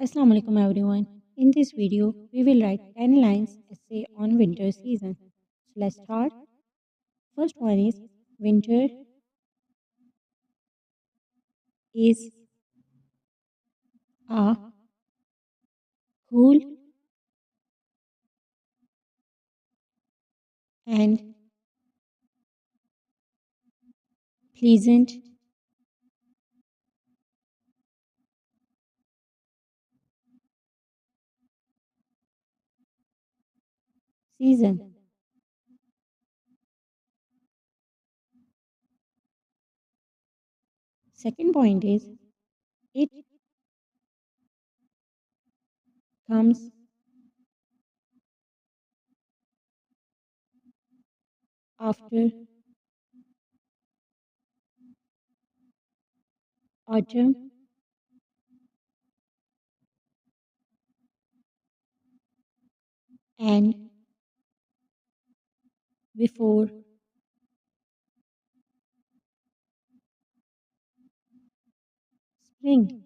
Assalamu alaikum everyone. In this video, we will write 10 lines essay on winter season. So let's start. First one is winter is a cool and pleasant season. Second point is it comes after autumn and before spring.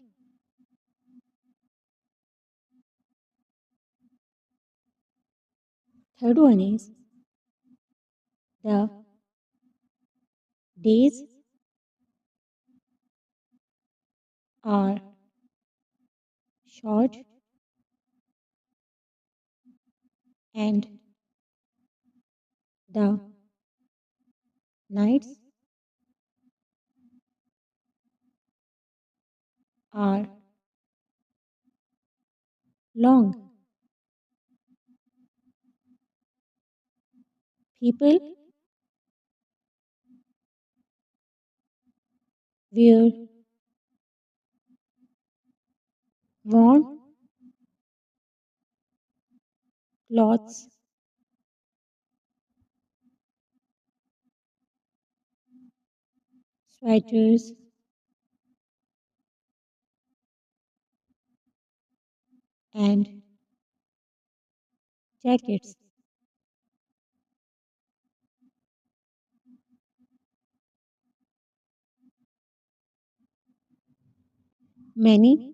Third one is the days are short and the nights are long. People wear warm clothes sweaters, and jackets. Many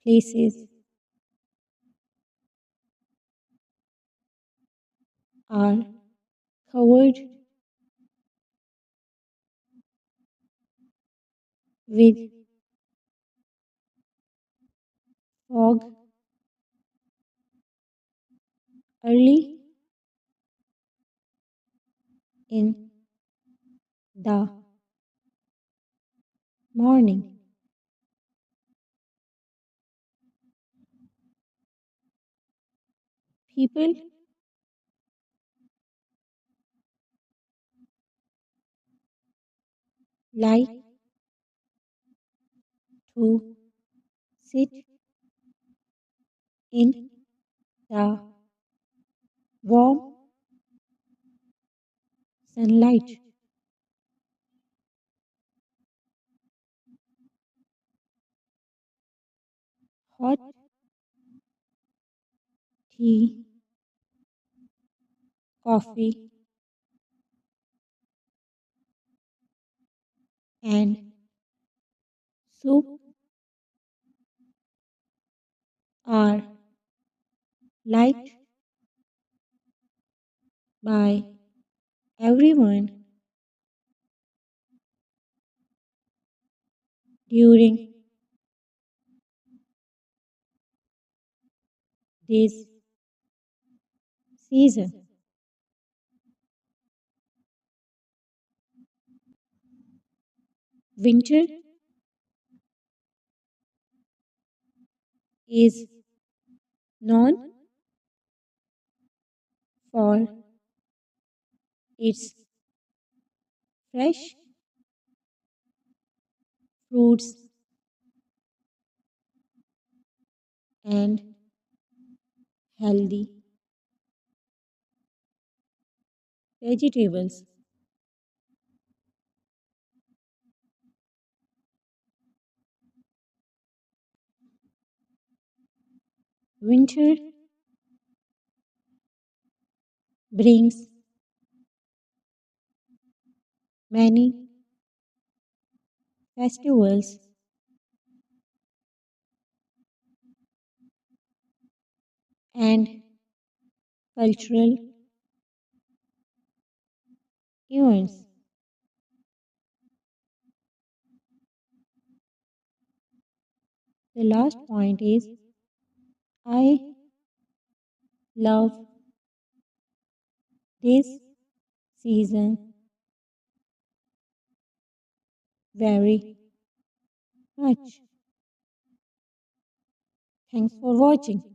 places are covered with fog early in the morning. People like to sit in the warm sunlight. Hot tea, coffee, and soup are liked by everyone during this season. Winter is known for its fresh fruits and healthy vegetables. Winter brings many festivals and cultural events. The last point is I love this season very much. Thanks for watching.